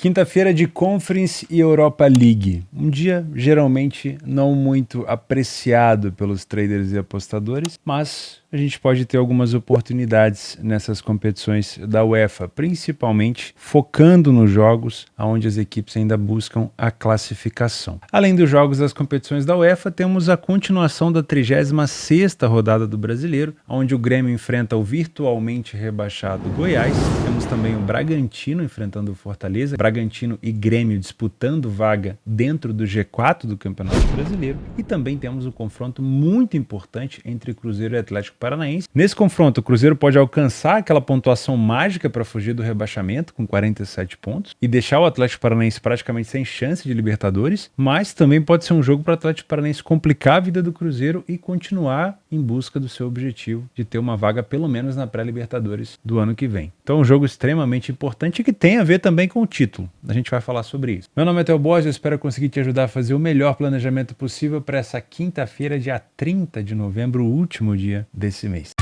Quinta-feira de Conference e Europa League. Um dia geralmente não muito apreciado pelos traders e apostadores, mas a gente pode ter algumas oportunidades nessas competições da UEFA, principalmente focando nos jogos onde as equipes ainda buscam a classificação. Além dos jogos das competições da UEFA, temos a continuação da 36ª rodada do Brasileiro, onde o Grêmio enfrenta o virtualmente rebaixado Goiás. Temos também o Bragantino enfrentando o Fortaleza, Bragantino e Grêmio disputando vaga dentro do G4 do Campeonato Brasileiro. E também temos um confronto muito importante entre Cruzeiro e Atlético Paranaense. Nesse confronto, o Cruzeiro pode alcançar aquela pontuação mágica para fugir do rebaixamento com 47 pontos e deixar o Atlético Paranaense praticamente sem chance de Libertadores, mas também pode ser um jogo para o Atlético Paranaense complicar a vida do Cruzeiro e continuar em busca do seu objetivo de ter uma vaga pelo menos na pré-Libertadores do ano que vem. Então um jogo extremamente importante que tem a ver também com o título. A gente vai falar sobre isso. Meu nome é Theo Borges, eu espero conseguir te ajudar a fazer o melhor planejamento possível para essa quinta-feira, dia 30 de novembro, o último dia desse mês.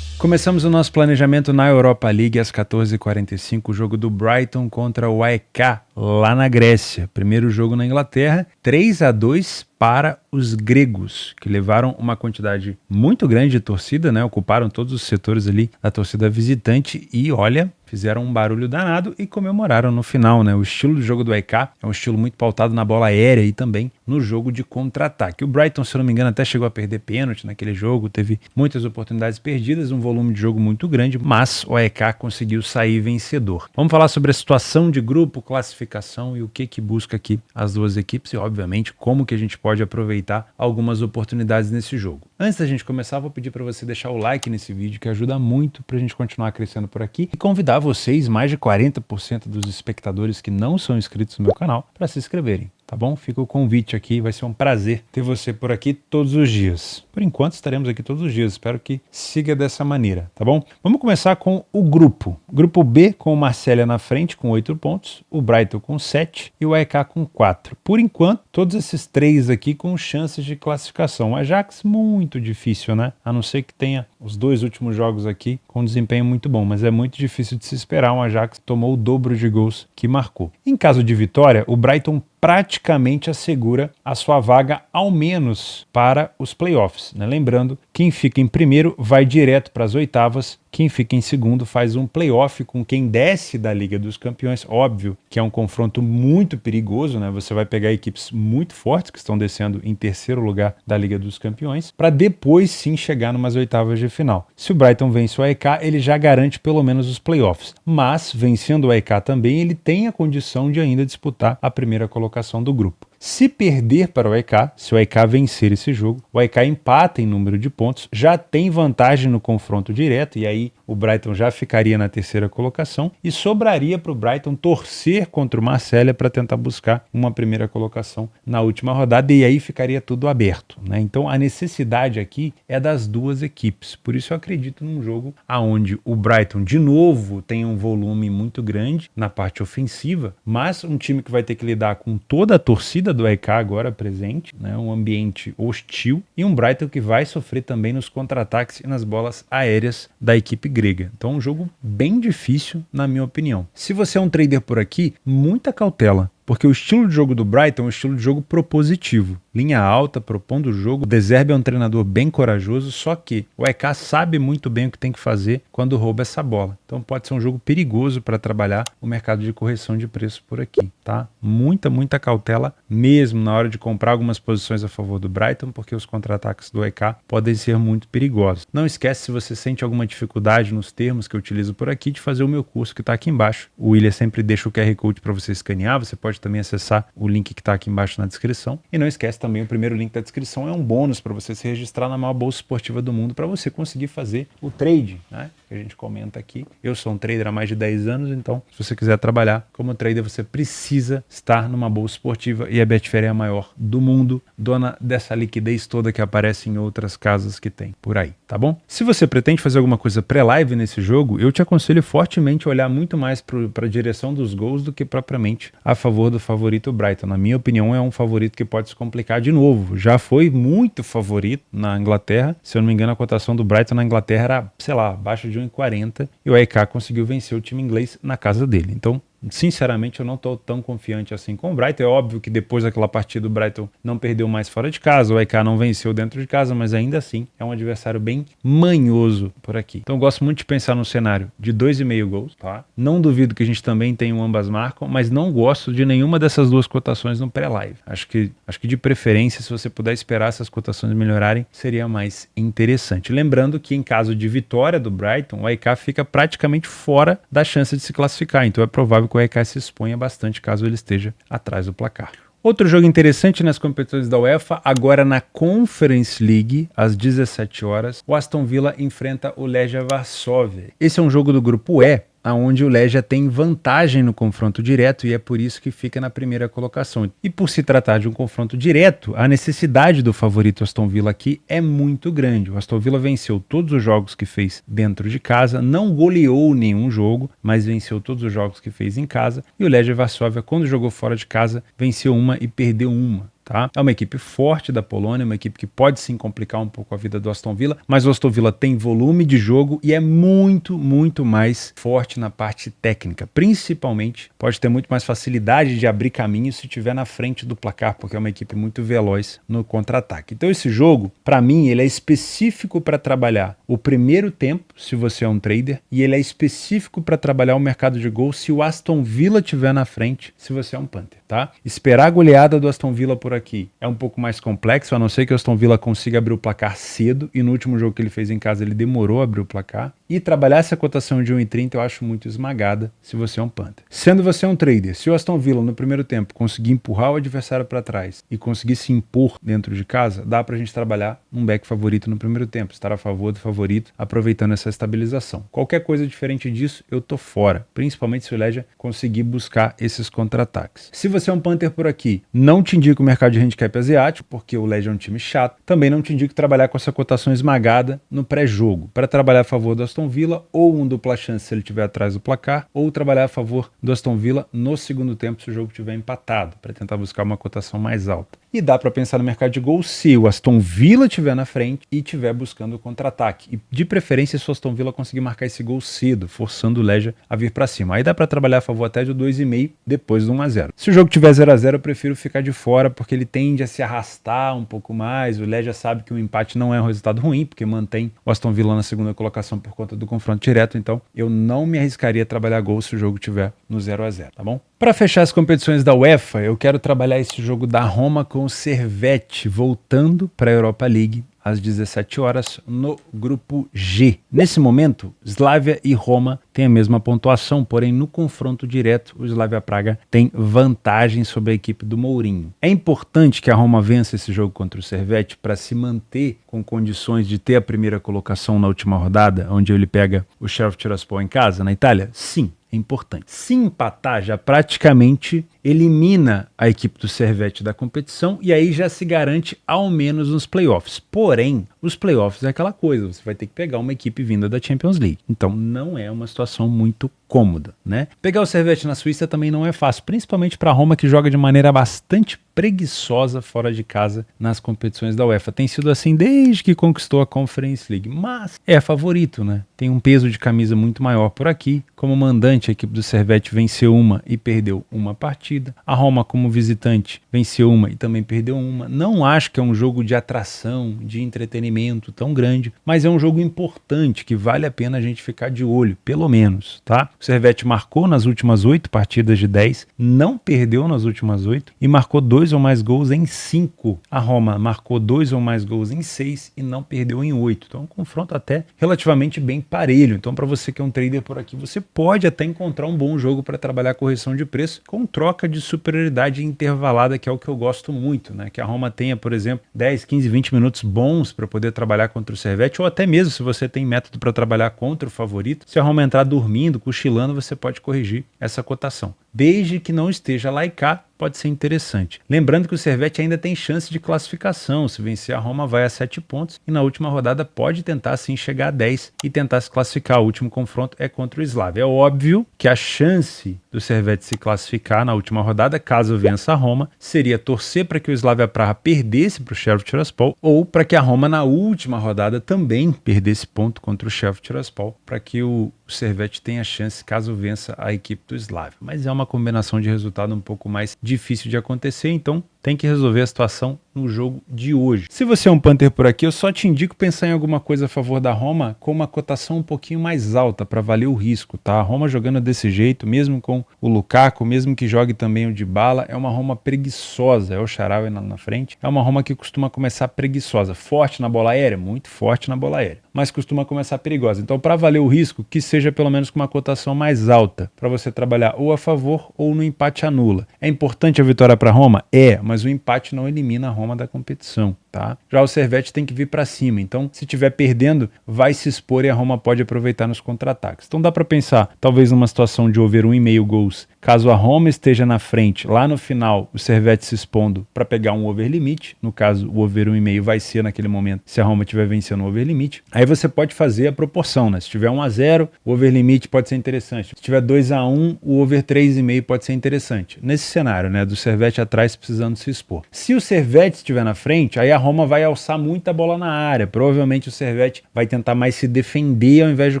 Começamos o nosso planejamento na Europa League às 14h45, o jogo do Brighton contra o AEK, lá na Grécia. Primeiro jogo na Inglaterra, 3-2 para os gregos, que levaram uma quantidade muito grande de torcida, né? Ocuparam todos os setores ali da torcida visitante e, olha, fizeram um barulho danado e comemoraram no final, né? O estilo de jogo do AEK é um estilo muito pautado na bola aérea e também no jogo de contra-ataque. O Brighton, se eu não me engano, até chegou a perder pênalti naquele jogo, teve muitas oportunidades perdidas, um volume de jogo muito grande, mas o AEK conseguiu sair vencedor. Vamos falar sobre a situação de grupo, classificação e o que busca aqui as duas equipes e, obviamente, como que a gente pode aproveitar algumas oportunidades nesse jogo. Antes da gente começar, vou pedir para você deixar o like nesse vídeo, que ajuda muito para a gente continuar crescendo por aqui, e convidar vocês, mais de 40% dos espectadores que não são inscritos no meu canal, para se inscreverem. Tá bom? Fica o convite aqui, vai ser um prazer ter você por aqui todos os dias. Por enquanto estaremos aqui todos os dias, espero que siga dessa maneira, tá bom? Vamos começar com o grupo. Grupo B com o Marselha na frente com 8 pontos, o Brighton com 7 e o AEK com 4. Por enquanto, todos esses três aqui com chances de classificação. O Ajax muito difícil, né? A não ser que tenha os dois últimos jogos aqui com desempenho muito bom, mas é muito difícil de se esperar. Um Ajax tomou o dobro de gols que marcou. Em caso de vitória, o Brighton praticamente assegura a sua vaga, ao menos para os playoffs, né? Lembrando, quem fica em primeiro vai direto para as oitavas, quem fica em segundo faz um playoff com quem desce da Liga dos Campeões. Óbvio que é um confronto muito perigoso, né? Você vai pegar equipes muito fortes que estão descendo em terceiro lugar da Liga dos Campeões, para depois sim chegar numas oitavas de final. Se o Brighton vence o AEK, ele já garante pelo menos os playoffs, mas vencendo o AEK também, ele tem a condição de ainda disputar a primeira colocação do grupo. Se perder para o AEK, se o AEK vencer esse jogo, o AEK empata em número de pontos, já tem vantagem no confronto direto e aí o Brighton já ficaria na terceira colocação e sobraria para o Brighton torcer contra o Marselha para tentar buscar uma primeira colocação na última rodada e aí ficaria tudo aberto, né? Então a necessidade aqui é das duas equipes, por isso eu acredito num jogo onde o Brighton de novo tem um volume muito grande na parte ofensiva, mas um time que vai ter que lidar com toda a torcida do AEK agora presente, né? Um ambiente hostil e um Brighton que vai sofrer também nos contra-ataques e nas bolas aéreas da equipe grega. Então um jogo bem difícil na minha opinião. Se você é um trader por aqui, muita cautela, porque o estilo de jogo do Brighton é um estilo de jogo propositivo. Linha alta, propondo o jogo. O De Zerbi é um treinador bem corajoso, só que o AEK sabe muito bem o que tem que fazer quando rouba essa bola. Então pode ser um jogo perigoso para trabalhar o mercado de correção de preço por aqui, tá? Muita cautela mesmo na hora de comprar algumas posições a favor do Brighton, porque os contra-ataques do AEK podem ser muito perigosos. Não esquece, se você sente alguma dificuldade nos termos que eu utilizo por aqui, de fazer o meu curso que está aqui embaixo. O William sempre deixa o QR Code para você escanear, você pode também acessar o link que está aqui embaixo na descrição. E não esquece também, o primeiro link da descrição é um bônus para você se registrar na maior bolsa esportiva do mundo, para você conseguir fazer o trade, né? Que a gente comenta aqui. Eu sou um trader há mais de 10 anos, então se você quiser trabalhar como trader, você precisa estar numa bolsa esportiva e a Betfair é a maior do mundo, dona dessa liquidez toda que aparece em outras casas que tem por aí, tá bom? Se você pretende fazer alguma coisa pré-live nesse jogo, eu te aconselho fortemente a olhar muito mais para a direção dos gols do que propriamente a favor favor do favorito Brighton. Na minha opinião, é um favorito que pode se complicar de novo. Já foi muito favorito na Inglaterra. Se eu não me engano, a cotação do Brighton na Inglaterra era, sei lá, abaixo de 1,40 e o AEK conseguiu vencer o time inglês na casa dele. Então, sinceramente, eu não estou tão confiante assim com o Brighton. É óbvio que depois daquela partida o Brighton não perdeu mais fora de casa, o AEK não venceu dentro de casa, mas ainda assim é um adversário bem manhoso por aqui. Então eu gosto muito de pensar no cenário de 2,5 gols, tá? Não duvido que a gente também tenha um ambas marcam, mas não gosto de nenhuma dessas duas cotações no pré-live. Acho que de preferência, se você puder esperar essas cotações melhorarem, seria mais interessante. Lembrando que em caso de vitória do Brighton, o AEK fica praticamente fora da chance de se classificar, então é provável que o AEK se exponha bastante caso ele esteja atrás do placar. Outro jogo interessante nas competições da UEFA, agora na Conference League, às 17 horas, o Aston Villa enfrenta o Legia Varsóvia. Esse é um jogo do grupo E, onde o Legia tem vantagem no confronto direto e é por isso que fica na primeira colocação. E por se tratar de um confronto direto, a necessidade do favorito Aston Villa aqui é muito grande. O Aston Villa venceu todos os jogos que fez dentro de casa, não goleou nenhum jogo, mas venceu todos os jogos que fez em casa. E o Legia Varsóvia, quando jogou fora de casa, venceu uma e perdeu uma. Tá? É uma equipe forte da Polônia, uma equipe que pode sim complicar um pouco a vida do Aston Villa, mas o Aston Villa tem volume de jogo e é muito mais forte na parte técnica. Principalmente, pode ter muito mais facilidade de abrir caminho se estiver na frente do placar, porque é uma equipe muito veloz no contra-ataque. Então esse jogo, para mim, ele é específico para trabalhar o primeiro tempo, se você é um trader, e ele é específico para trabalhar o mercado de gols se o Aston Villa estiver na frente, se você é um punter, tá? Esperar a goleada do Aston Villa por aqui é um pouco mais complexo, a não ser que o Aston Villa consiga abrir o placar cedo, e no último jogo que ele fez em casa ele demorou a abrir o placar, e trabalhar essa cotação de 1,30 eu acho muito esmagada se você é um punter. Sendo você um trader, se o Aston Villa no primeiro tempo conseguir empurrar o adversário para trás e conseguir se impor dentro de casa, dá pra gente trabalhar um back favorito no primeiro tempo, estar a favor do favorito, aproveitando essa estabilização. Qualquer coisa diferente disso, eu tô fora, principalmente se o Legia conseguir buscar esses contra-ataques. Se você é um punter por aqui, não te indico o mercado de handicap asiático, porque o Legia é um time chato. Também não te indico trabalhar com essa cotação esmagada no pré-jogo. Para trabalhar a favor do Aston Villa, ou um dupla chance se ele estiver atrás do placar, ou trabalhar a favor do Aston Villa no segundo tempo se o jogo estiver empatado, para tentar buscar uma cotação mais alta. E dá para pensar no mercado de gol se o Aston Villa estiver na frente e estiver buscando o contra-ataque. E de preferência se o Aston Villa conseguir marcar esse gol cedo, forçando o Legia a vir para cima. Aí dá para trabalhar a favor até de 2,5 depois do 1-0. Se o jogo tiver 0-0, eu prefiro ficar de fora, porque ele tende a se arrastar um pouco mais. O Legia sabe que o empate não é um resultado ruim, porque mantém o Aston Villa na segunda colocação por conta do confronto direto. Então eu não me arriscaria a trabalhar gol se o jogo tiver no 0-0, tá bom? Para fechar as competições da UEFA, eu quero trabalhar esse jogo da Roma com o Servette, voltando para a Europa League às 17 horas no grupo G. Nesse momento, Slavia e Roma têm a mesma pontuação, porém no confronto direto o Slavia Praga tem vantagem sobre a equipe do Mourinho. É importante que a Roma vença esse jogo contra o Servette para se manter com condições de ter a primeira colocação na última rodada, onde ele pega o Sheriff Tiraspol em casa, na Itália? Sim. É importante. Se empatar, já praticamente elimina a equipe do Servette da competição e aí já se garante ao menos nos playoffs. Porém, os playoffs é aquela coisa, você vai ter que pegar uma equipe vinda da Champions League. Então não é uma situação muito cômoda, né? Pegar o Servette na Suíça também não é fácil, principalmente para a Roma, que joga de maneira bastante preguiçosa fora de casa nas competições da UEFA. Tem sido assim desde que conquistou a Conference League, mas é favorito, né? Tem um peso de camisa muito maior por aqui. Como mandante, a equipe do Servette venceu uma e perdeu uma partida. A Roma, como visitante, venceu uma e também perdeu uma. Não acho que é um jogo de atração, de entretenimento tão grande, mas é um jogo importante que vale a pena a gente ficar de olho, pelo menos, tá? O Servette marcou nas últimas 8 partidas de 10, não perdeu nas últimas 8 e marcou 2 ou mais gols em 5. A Roma marcou 2 ou mais gols em 6 e não perdeu em 8. Então é um confronto até relativamente bem parelho. Então para você que é um trader por aqui, você pode até encontrar um bom jogo para trabalhar a correção de preço com troca de superioridade intervalada, que é o que eu gosto muito, né? Que a Roma tenha, por exemplo, 10, 15, 20 minutos bons para poder trabalhar contra o Servette, ou até mesmo se você tem método para trabalhar contra o favorito, se a Roma entrar dormindo, cochilando, você pode corrigir essa cotação. desde que não esteja lá e cá, pode ser interessante. Lembrando que o Servette ainda tem chance de classificação. Se vencer, a Roma vai a 7 pontos e na última rodada pode tentar sim chegar a 10 e tentar se classificar. O último confronto é contra o Slavia. É óbvio que a chance do Servette se classificar na última rodada, caso vença a Roma, seria torcer para que o Slavia Praha perdesse para o Sheriff Tiraspol ou para que a Roma na última rodada também perdesse ponto contra o Sheriff Tiraspol, para que o Servette tenha chance caso vença a equipe do Slavia. Mas é uma combinação de resultado um pouco mais difícil de acontecer, então tem que resolver a situação no jogo de hoje. Se você é um Panther por aqui, eu só te indico pensar em alguma coisa a favor da Roma com uma cotação um pouquinho mais alta para valer o risco, tá? A Roma jogando desse jeito, mesmo com o Lukaku, mesmo que jogue também o Dybala, é uma Roma preguiçosa, é o Shaarawy na frente, é uma Roma que costuma começar preguiçosa, forte na bola aérea, muito forte na bola aérea, mas costuma começar perigosa. Então, para valer o risco, que seja pelo menos com uma cotação mais alta, para você trabalhar ou a favor ou no empate anula. É importante a vitória para a Roma? É, mas o empate não elimina a Roma da competição, tá? Já o Servette tem que vir para cima, então se estiver perdendo, vai se expor e a Roma pode aproveitar nos contra-ataques. Então dá para pensar, talvez numa situação de over 1,5 gols, caso a Roma esteja na frente, lá no final o Servette se expondo para pegar um over limite, no caso o over 1,5 vai ser naquele momento se a Roma estiver vencendo o over limite, aí você pode fazer a proporção, né? Se tiver 1-0, o over limite pode ser interessante. Se tiver 2-1, o over 3,5 pode ser interessante. Nesse cenário, né, do Servette atrás precisando se expor. Se o Servette estiver na frente, aí a Roma vai alçar muita bola na área. Provavelmente o Servette vai tentar mais se defender ao invés de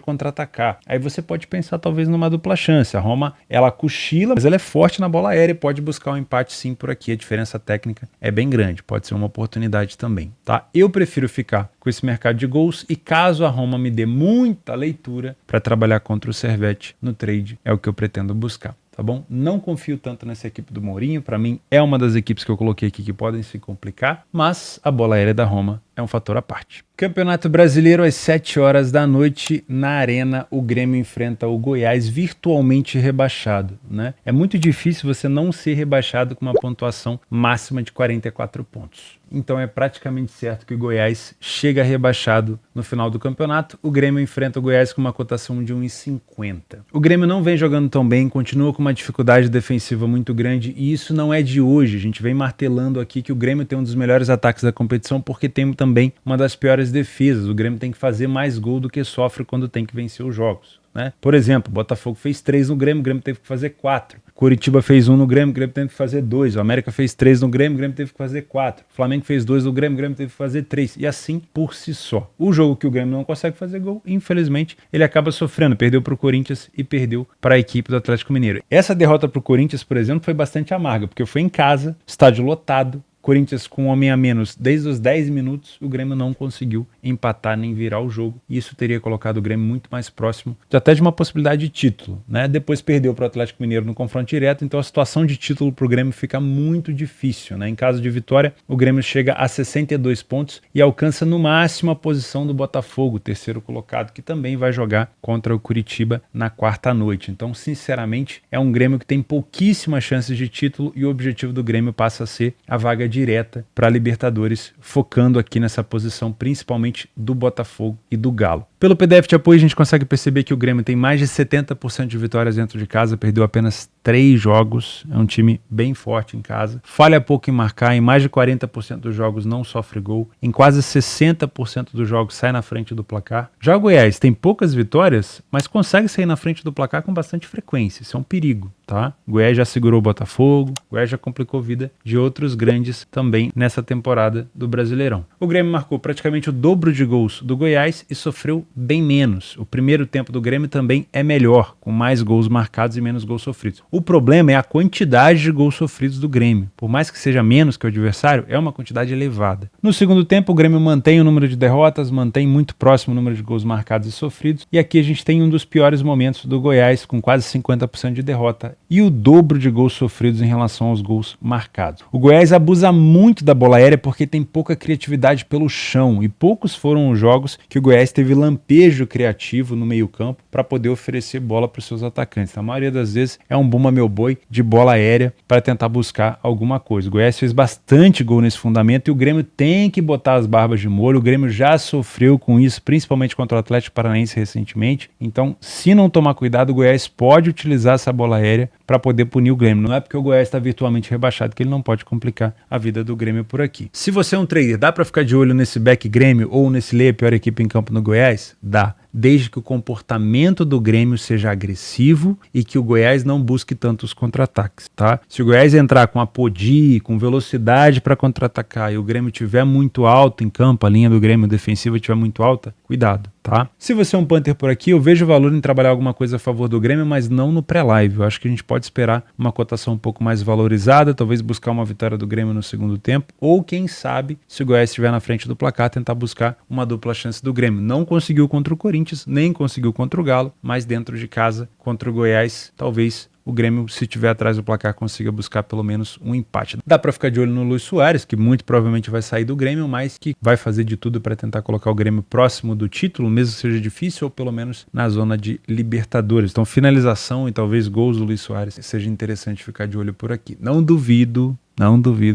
contra-atacar. Aí você pode pensar talvez numa dupla chance. A Roma, ela cochila, mas ela é forte na bola aérea e pode buscar um empate sim por aqui. A diferença técnica é bem grande. Pode ser uma oportunidade também, tá? Eu prefiro ficar com esse mercado de gols e caso a Roma me dê muita leitura para trabalhar contra o Servette no trade, é o que eu pretendo buscar. Tá bom? Não confio tanto nessa equipe do Mourinho, para mim é uma das equipes que eu coloquei aqui que podem se complicar, mas a bola aérea da Roma é um fator à parte. Campeonato Brasileiro às 7 horas da noite na Arena, o Grêmio enfrenta o Goiás virtualmente rebaixado, né? É muito difícil você não ser rebaixado com uma pontuação máxima de 44 pontos. Então é praticamente certo que o Goiás chega rebaixado no final do campeonato. O Grêmio enfrenta o Goiás com uma cotação de 1,50. O Grêmio não vem jogando tão bem, continua com uma dificuldade defensiva muito grande e isso não é de hoje. A gente vem martelando aqui que o Grêmio tem um dos melhores ataques da competição porque tem também uma das piores defesas. O Grêmio tem que fazer mais gol do que sofre quando tem que vencer os jogos, né? Por exemplo, o Botafogo fez 3 no Grêmio, o Grêmio teve que fazer 4. Curitiba fez 1 no Grêmio, o Grêmio teve que fazer 2. O América fez 3 no Grêmio, o Grêmio teve que fazer 4. O Flamengo fez 2 no Grêmio, o Grêmio teve que fazer 3. E assim por si só. O jogo que o Grêmio não consegue fazer gol, infelizmente, ele acaba sofrendo. Perdeu para o Corinthians e perdeu para a equipe do Atlético Mineiro. Essa derrota para o Corinthians, por exemplo, foi bastante amarga, porque foi em casa, estádio lotado, Corinthians com um homem a menos desde os 10 minutos, o Grêmio não conseguiu empatar nem virar o jogo. E isso teria colocado o Grêmio muito mais próximo até de uma possibilidade de título, né? Depois perdeu para o Atlético Mineiro no confronto direto, então a situação de título para o Grêmio fica muito difícil, né? Em caso de vitória, o Grêmio chega a 62 pontos e alcança no máximo a posição do Botafogo, terceiro colocado, que também vai jogar contra o Curitiba na quarta noite. Então, sinceramente, é um Grêmio que tem pouquíssimas chances de título e o objetivo do Grêmio passa a ser a vaga direta para a Libertadores, focando aqui nessa posição principalmente do Botafogo e do Galo. Pelo PDF de apoio a gente consegue perceber que o Grêmio tem mais de 70% de vitórias dentro de casa, perdeu apenas 3 jogos, é um time bem forte em casa, falha pouco em marcar, em mais de 40% dos jogos não sofre gol, em quase 60% dos jogos sai na frente do placar. Já o Goiás tem poucas vitórias, mas consegue sair na frente do placar com bastante frequência, isso é um perigo, tá? O Goiás já segurou o Botafogo, o Goiás já complicou a vida de outros grandes também nessa temporada do Brasileirão. O Grêmio marcou praticamente o dobro de gols do Goiás e sofreu bem menos. O primeiro tempo do Grêmio também é melhor, com mais gols marcados e menos gols sofridos. O problema é a quantidade de gols sofridos do Grêmio. Por mais que seja menos que o adversário, é uma quantidade elevada. No segundo tempo, o Grêmio mantém o número de derrotas, mantém muito próximo o número de gols marcados e sofridos, e aqui a gente tem um dos piores momentos do Goiás, com quase 50% de derrota e o dobro de gols sofridos em relação aos gols marcados. O Goiás abusa muito da bola aérea porque tem pouca criatividade velocidade pelo chão e poucos foram os jogos que o Goiás teve lampejo criativo no meio-campo para poder oferecer bola para os seus atacantes. Na maioria das vezes é um bumba meu boi de bola aérea para tentar buscar alguma coisa. O Goiás fez bastante gol nesse fundamento e o Grêmio tem que botar as barbas de molho. O Grêmio já sofreu com isso, principalmente contra o Atlético Paranaense recentemente. Então, se não tomar cuidado, o Goiás pode utilizar essa bola aérea para poder punir o Grêmio. Não é porque o Goiás está virtualmente rebaixado que ele não pode complicar a vida do Grêmio por aqui. Se você é um trader, dá para ficar de olho nesse back Grêmio ou nesse Leia, pior equipe em campo no Goiás? Dá. Desde que o comportamento do Grêmio seja agressivo e que o Goiás não busque tantos contra-ataques, tá? Se o Goiás entrar com apodi, com velocidade para contra-atacar e o Grêmio estiver muito alto em campo, a linha do Grêmio defensiva estiver muito alta, cuidado, tá? Se você é um punter por aqui, eu vejo valor em trabalhar alguma coisa a favor do Grêmio, mas não no pré-live. Eu acho que a gente pode esperar uma cotação um pouco mais valorizada, talvez buscar uma vitória do Grêmio no segundo tempo, ou quem sabe, se o Goiás estiver na frente do placar, tentar buscar uma dupla chance do Grêmio. Não conseguiu contra o Corinthians, nem conseguiu contra o Galo, mas dentro de casa, contra o Goiás, talvez o Grêmio, se estiver atrás do placar, consiga buscar pelo menos um empate. Dá para ficar de olho no Luis Soares, que muito provavelmente vai sair do Grêmio, mas que vai fazer de tudo para tentar colocar o Grêmio próximo do título, mesmo que seja difícil, ou pelo menos na zona de Libertadores. Então, finalização e talvez gols do Luis Soares seja interessante ficar de olho por aqui. Não duvido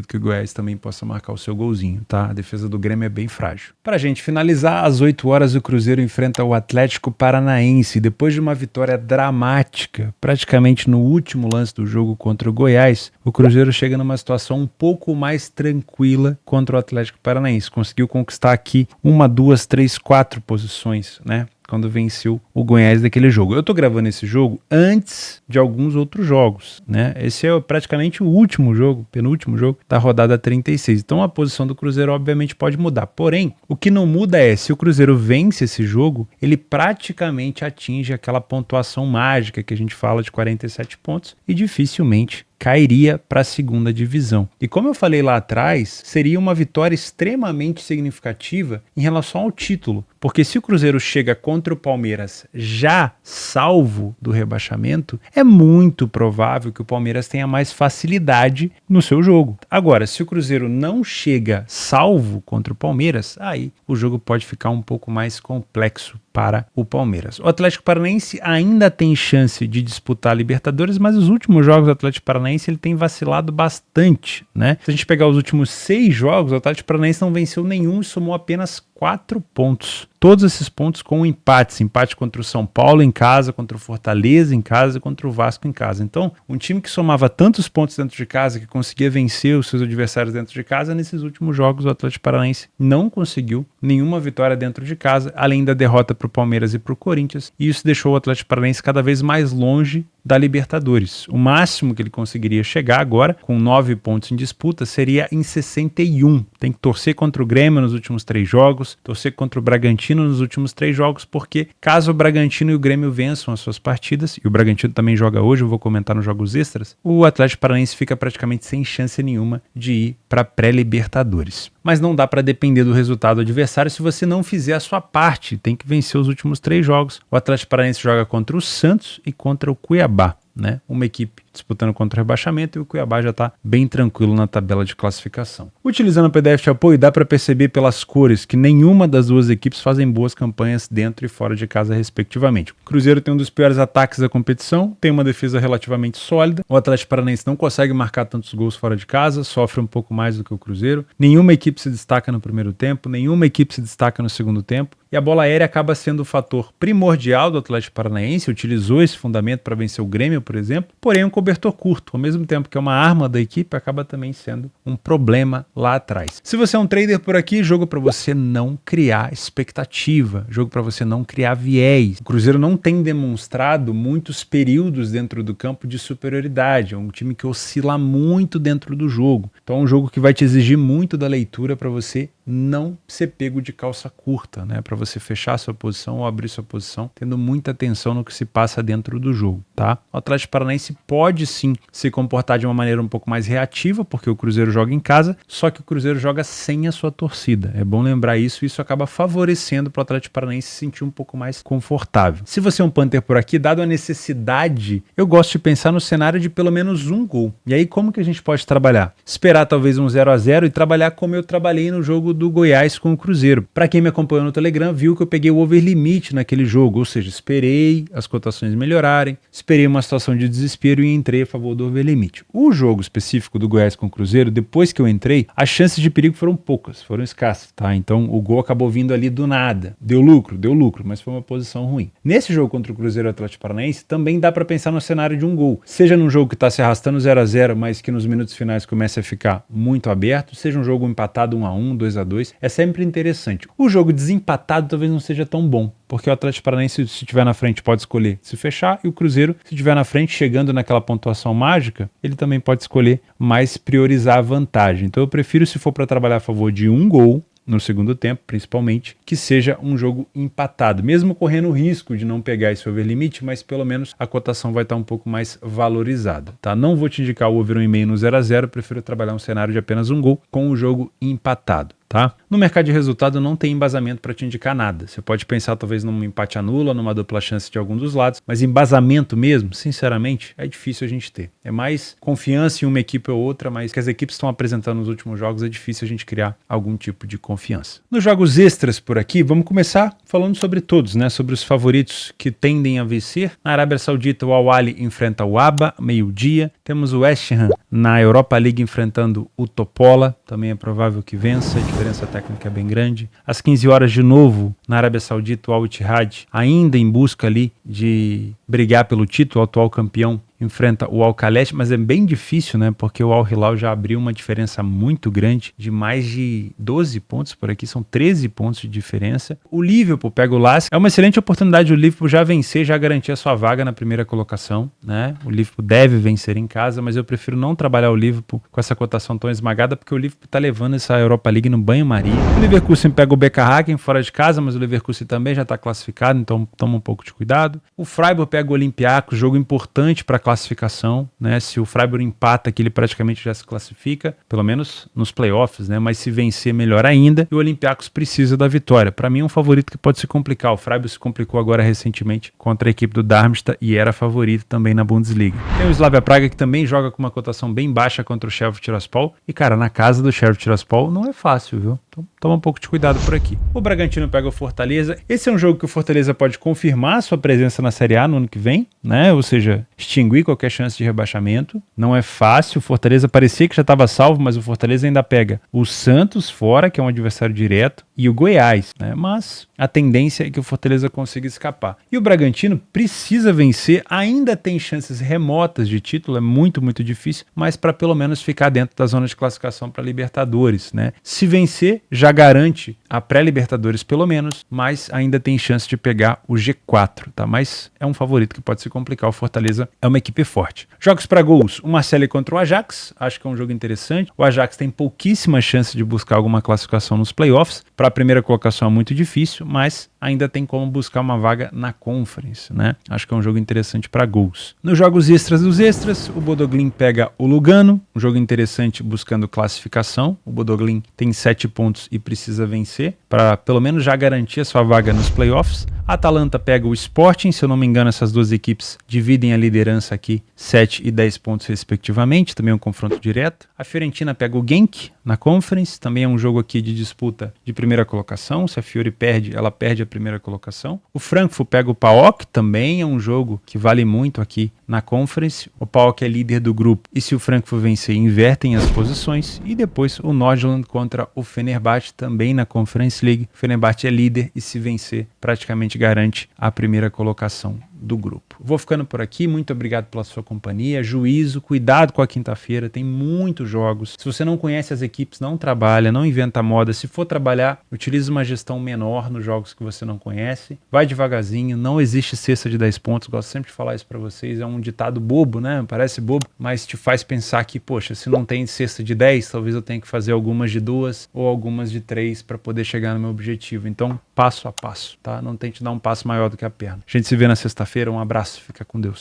que o Goiás também possa marcar o seu golzinho, tá? A defesa do Grêmio é bem frágil. Pra gente finalizar, às 8 horas o Cruzeiro enfrenta o Atlético Paranaense. Depois de uma vitória dramática, praticamente no último lance do jogo contra o Goiás, o Cruzeiro chega numa situação um pouco mais tranquila contra o Atlético Paranaense. Conseguiu conquistar aqui 1, 2, 3, 4 posições, né? Quando venceu o Goiás daquele jogo. Eu tô gravando esse jogo antes de alguns outros jogos, né? Esse é praticamente o último jogo, penúltimo jogo da rodada 36. Então a posição do Cruzeiro obviamente pode mudar. Porém, o que não muda é, se o Cruzeiro vence esse jogo, ele praticamente atinge aquela pontuação mágica que a gente fala de 47 pontos e dificilmente cairia para a segunda divisão. E como eu falei lá atrás, seria uma vitória extremamente significativa em relação ao título, porque se o Cruzeiro chega contra o Palmeiras já salvo do rebaixamento, é muito provável que o Palmeiras tenha mais facilidade no seu jogo. Agora, se o Cruzeiro não chega salvo contra o Palmeiras, aí o jogo pode ficar um pouco mais complexo para o Palmeiras. O Atlético Paranaense ainda tem chance de disputar a Libertadores, mas os últimos jogos do Atlético Paranaense ele tem vacilado bastante, né? Se a gente pegar os últimos 6 jogos, o Atlético Paranaense não venceu nenhum e somou apenas 4 pontos. Todos esses pontos com empates. Empate contra o São Paulo em casa, contra o Fortaleza em casa e contra o Vasco em casa. Então, um time que somava tantos pontos dentro de casa, que conseguia vencer os seus adversários dentro de casa, nesses últimos jogos o Atlético Paranaense não conseguiu nenhuma vitória dentro de casa, além da derrota para o Palmeiras e para o Corinthians. E isso deixou o Atlético Paranaense cada vez mais longe da Libertadores. O máximo que ele conseguiria chegar agora, com 9 pontos em disputa, seria em 61. Tem que torcer contra o Grêmio nos últimos 3 jogos, torcer contra o Bragantino nos últimos 3 jogos, porque caso o Bragantino e o Grêmio vençam as suas partidas, e o Bragantino também joga hoje, eu vou comentar nos jogos extras, o Atlético Paranaense fica praticamente sem chance nenhuma de ir para pré-Libertadores. Mas não dá para depender do resultado do adversário se você não fizer a sua parte. Tem que vencer os últimos 3 jogos. O Atlético Paranaense joga contra o Santos e contra o Cuiabá, né? Uma equipe disputando contra o rebaixamento e o Cuiabá já está bem tranquilo na tabela de classificação. Utilizando o PDF de apoio, dá para perceber pelas cores que nenhuma das duas equipes fazem boas campanhas dentro e fora de casa, respectivamente. O Cruzeiro tem um dos piores ataques da competição, tem uma defesa relativamente sólida. O Atlético Paranaense não consegue marcar tantos gols fora de casa, sofre um pouco mais do que o Cruzeiro. Nenhuma equipe se destaca no primeiro tempo, nenhuma equipe se destaca no segundo tempo. E a bola aérea acaba sendo o fator primordial do Atlético Paranaense, utilizou esse fundamento para vencer o Grêmio, por exemplo, porém um cobertor curto, ao mesmo tempo que é uma arma da equipe, acaba também sendo um problema lá atrás. Se você é um trader por aqui, jogo para você não criar expectativa, jogo para você não criar viés. O Cruzeiro não tem demonstrado muitos períodos dentro do campo de superioridade, é um time que oscila muito dentro do jogo, então é um jogo que vai te exigir muito da leitura para você não ser pego de calça curta, né? Para você fechar sua posição ou abrir sua posição, tendo muita atenção no que se passa dentro do jogo, tá? O Atlético Paranaense pode sim se comportar de uma maneira um pouco mais reativa, porque o Cruzeiro joga em casa, só que o Cruzeiro joga sem a sua torcida. É bom lembrar isso, e isso acaba favorecendo para o Atlético Paranaense se sentir um pouco mais confortável. Se você é um punter por aqui, dado a necessidade, eu gosto de pensar no cenário de pelo menos um gol. E aí como que a gente pode trabalhar? Esperar talvez um 0-0 e trabalhar como eu trabalhei no jogo jogo do Goiás com o Cruzeiro. Para quem me acompanhou no Telegram, viu que eu peguei o over limite naquele jogo, ou seja, esperei as cotações melhorarem, esperei uma situação de desespero e entrei a favor do over limite. O jogo específico do Goiás com o Cruzeiro, depois que eu entrei, as chances de perigo foram poucas, foram escassas, tá? Então o gol acabou vindo ali do nada. Deu lucro, mas foi uma posição ruim. Nesse jogo contra o Cruzeiro e o Atlético Paranaense, também dá para pensar no cenário de um gol. Seja num jogo que está se arrastando 0-0, mas que nos minutos finais começa a ficar muito aberto, seja um jogo empatado 1-1, 2-2, é sempre interessante. O jogo desempatado talvez não seja tão bom, porque o Atlético Paranaense, se estiver na frente, pode escolher se fechar, e o Cruzeiro, se estiver na frente, chegando naquela pontuação mágica, ele também pode escolher mais priorizar a vantagem. Então eu prefiro, se for para trabalhar a favor de um gol, no segundo tempo, principalmente, que seja um jogo empatado, mesmo correndo o risco de não pegar esse over limite, mas pelo menos a cotação vai estar um pouco mais valorizada, tá? Não vou te indicar o over 1,5 no 0-0, prefiro trabalhar um cenário de apenas um gol com o jogo empatado. Tá? No mercado de resultado não tem embasamento para te indicar nada. Você pode pensar talvez num empate anula, numa dupla chance de algum dos lados, mas embasamento mesmo, sinceramente, é difícil a gente ter. É mais confiança em uma equipe ou outra, mas que as equipes estão apresentando nos últimos jogos é difícil a gente criar algum tipo de confiança. Nos jogos extras por aqui, vamos começar falando sobre todos, né? Sobre os favoritos que tendem a vencer. Na Arábia Saudita, o Al-Ahly enfrenta o Aba, meio-dia. Temos o West Ham na Europa League enfrentando o Topola, também é provável que vença. A diferença técnica é bem grande. Às 15 horas de novo, na Arábia Saudita, o Al-Ittihad, ainda em busca ali de brigar pelo título, o atual campeão, enfrenta o Al-Khaled, mas é bem difícil, né? Porque o Al-Hilal já abriu uma diferença muito grande, de mais de 12 pontos por aqui, são 13 pontos de diferença. O Liverpool pega o Lask, é uma excelente oportunidade o Liverpool já vencer, já garantir a sua vaga na primeira colocação, né? O Liverpool deve vencer em casa, mas eu prefiro não trabalhar o Liverpool com essa cotação tão esmagada, porque o Liverpool tá levando essa Europa League no banho-maria. O Leverkusen pega o BK Hacken fora de casa, mas o Leverkusen também já está classificado, então toma um pouco de cuidado. O Freiburg pega o Olympiacos, jogo importante para classificação, né? Se o Freiburg empata aqui, ele praticamente já se classifica, pelo menos nos playoffs, né? Mas se vencer, melhor ainda. E o Olympiacos precisa da vitória. Para mim é um favorito que pode se complicar. O Freiburg se complicou agora recentemente contra a equipe do Darmstadt e era favorito também na Bundesliga. Tem o Slavia Praga, que também joga com uma cotação bem baixa contra o Sheriff Tiraspol. E cara, na casa do Sheriff Tiraspol não é fácil, viu? Então toma um pouco de cuidado por aqui. O Bragantino pega o Fortaleza. Esse é um jogo que o Fortaleza pode confirmar sua presença na Série A no ano que vem, né? Ou seja, extinguir qualquer chance de rebaixamento. Não é fácil. O Fortaleza parecia que já estava salvo, mas o Fortaleza ainda pega o Santos fora, que é um adversário direto, e o Goiás, né? Mas a tendência é que o Fortaleza consiga escapar. E o Bragantino precisa vencer, ainda tem chances remotas de título, é muito, muito difícil, mas para pelo menos ficar dentro da zona de classificação para Libertadores, né? Se vencer, já garante a pré-Libertadores pelo menos, mas ainda tem chance de pegar o G4, tá? Mas é um favorito que pode se complicar. O Fortaleza é uma equipe forte. Jogos para gols, o Marseille contra o Ajax, acho que é um jogo interessante. O Ajax tem pouquíssima chance de buscar alguma classificação nos playoffs. Para a primeira colocação é muito difícil, mas ainda tem como buscar uma vaga na Conference, né? Acho que é um jogo interessante para gols. Nos jogos extras dos extras, o Bodo Glimt pega o Lugano, um jogo interessante buscando classificação. O Bodo Glimt tem 7 pontos e precisa vencer para pelo menos já garantir a sua vaga nos playoffs. A Atalanta pega o Sporting, se eu não me engano essas duas equipes dividem a liderança aqui 7 e 10 pontos respectivamente, também é um confronto direto. A Fiorentina pega o Genk na Conference, também é um jogo aqui de disputa de primeira colocação, se a Fiore perde, ela perde a primeira colocação. O Frankfurt pega o PAOK, também é um jogo que vale muito aqui na Conference. O PAOK é líder do grupo e se o Frankfurt vencer, invertem as posições. E depois o Nordjylland contra o Fenerbahçe, também na Conference League. O Fenerbahçe é líder e se vencer, praticamente garante a primeira colocação do grupo. Vou ficando por aqui, muito obrigado pela sua companhia, juízo, cuidado com a quinta-feira, tem muitos jogos. Se você não conhece as equipes, não trabalha, não inventa moda. Se for trabalhar, utilize uma gestão menor nos jogos que você não conhece. Vai devagarzinho, não existe cesta de 10 pontos, gosto sempre de falar isso para vocês, é um ditado bobo, né? Parece bobo, mas te faz pensar que, poxa, se não tem cesta de 10, talvez eu tenha que fazer algumas de 2 ou algumas de 3 para poder chegar no meu objetivo. Então, passo a passo, tá? Não tente dar um passo maior do que a perna. A gente se vê na sexta-feira, um abraço, fica com Deus.